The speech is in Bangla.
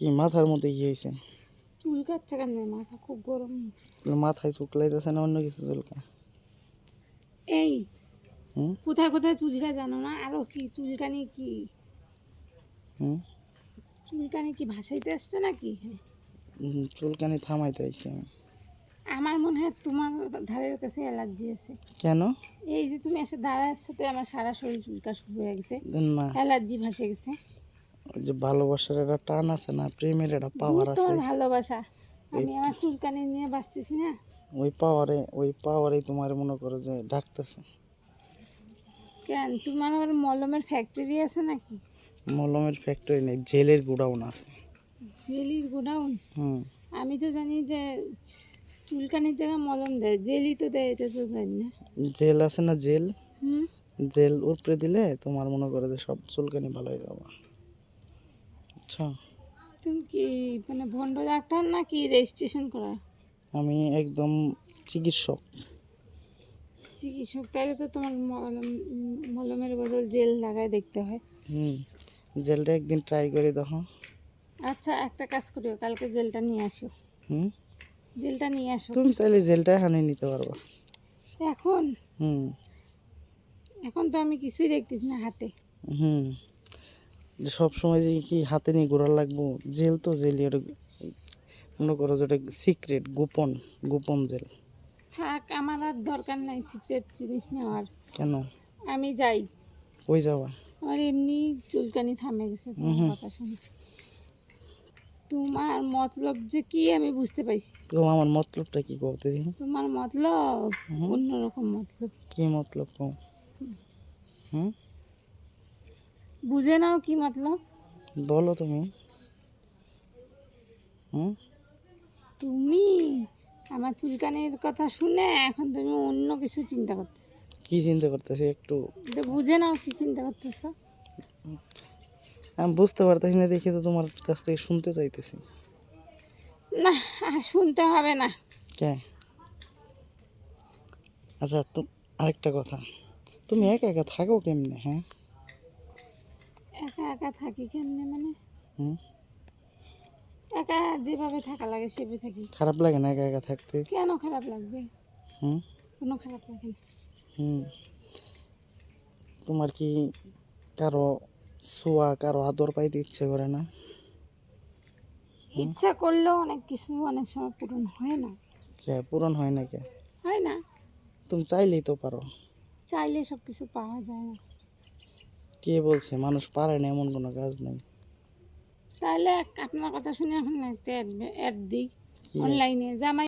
কি মাথার মধ্যে কি হয়েছে? চুলকাচ্ছে কেন? মাথা খুব গরম। মাথায় চুলকাইতেছে না অন্য কিছু চুলকায়? এই হুম কোথায় কোথায় চুলকায় জানো না? আরো কি চুলকানি কি? হুম চুলকানি কি ভাসাইতে আসছে নাকি এখানে? চুলকানি থামাইতে আইছি আমি। আমার মনে হয় তোমার ধারের কাছে অ্যালার্জি আছে। কেন? এই যে তুমি এসে দাঁড়ার সাথে আমার সারা শরীর চুলকা শুরু হয়ে গেছে, না, অ্যালার্জি ভাসে গেছে। ওই যে ভালোবাসার একটা টান আছে না, প্রেমের একটা দূর পাওয়ার আছে। তোমার ভালোবাসা, ওই আমি আমার চুলকানি নিয়ে বাঁচতেছি না। ওই পাওয়ারেই তোমার মনে করো যে ডাকতেছে। কেন তোমার আবার মলমের ফ্যাক্টরি আছে নাকি? মলমের ফ্যাক্টরি নেই, জেলের গুডাউন আছে। জেলির গোডাউন? হুম আমি তো জানি যে চুলকানির জায়গায় মলম দেয়, জেলই তো দেয়, এটা তো জানি না। জেল আছে না, জেল। হুম। জেল উপরে দিলে তোমার মনে করো যে সব চুলকানি ভালো হয়ে যাবে। আচ্ছা, তুমি কি মানে ভণ্ড ডাক্তার নাকি রেজিস্ট্রেশন করা? আমি একদম চিকিৎসক। চিকিৎসক? তাহলে তো তোমার মলমের বদল জেল লাগায় দেখতে হয়। হুম জেলটা একদিন ট্রাই করে দেখো। আচ্ছা, একটা কাজ করিও, কালকে জেলটা নিয়ে আসো। হুম জেলটা নিয়ে আসো। তুমি চাইলে জেলটা এখানে নিতে পারবা। এখন? হুম এখন তো আমি কিছুই দেখতেছি না হাতে। হুম সব সময় যে কি হাতে নিয়ে ঘোরা লাগবো? জেল তো জেলই, ওটা মনে করো যে ওটা সিক্রেট, গোপন গোপন জেল। থাক, আমার আর দরকার নাই সিক্রেট জিনিস নেওয়ার। কেন? আমি যাই। কই যাওয়া? আমার এমনি চুলকানি থামে গেছে তোমার কথা শুনে। তোমার মতলব যে কি আমি বুঝতে পাইছি। তো আমার মতলবটা কি বলতে দিন? তোমার মতলব অন্যরকম মতলব। কি মতলব কও? হুম বুঝে নাও কি মতলব। বলো তুমি। হুম তুমি আমার চুলকানির কথা শুনে এখন তুমি অন্য কিছু চিন্তা করতেছো। কি চিন্তা করতেছি একটু? এটা বুঝে নাও কি চিন্তা করতেছো। আমি বুঝতে পারতেছি না দেখে তো তোমার কাছ থেকে শুনতে চাইতেছি। না, আর শুনতে হবে না। কে? আচ্ছা, আরেকটা কথা, তুমি একা একা থাকো কেমনে? হ্যাঁ, একা একা থাকি কেমনে মানে? হুম একা যেভাবে থাকা লাগে সেভাবে থাকি। খারাপ লাগে না একা একা থাকতে? কেন খারাপ লাগবে? হুম কোনো খারাপ লাগে না। হুম তোমার কি কারো ছোঁয়া, কারো আদর পাইতে ইচ্ছে করে না? ইচ্ছা করলেও অনেক কিছু অনেক সময় পূরণ হয় না। কে পূরণ হয় না? কে? হয় না। তুমি চাইলেই তো পারো। চাইলে সব কিছু পাওয়া যায় না। কে বলছে মানুষ পারে না? এমন কোনো কাজ নেই। তাহলে আপনার কথা শুনে এখন একটা অ্যাড দিই কি? অনলাইনে, জামাই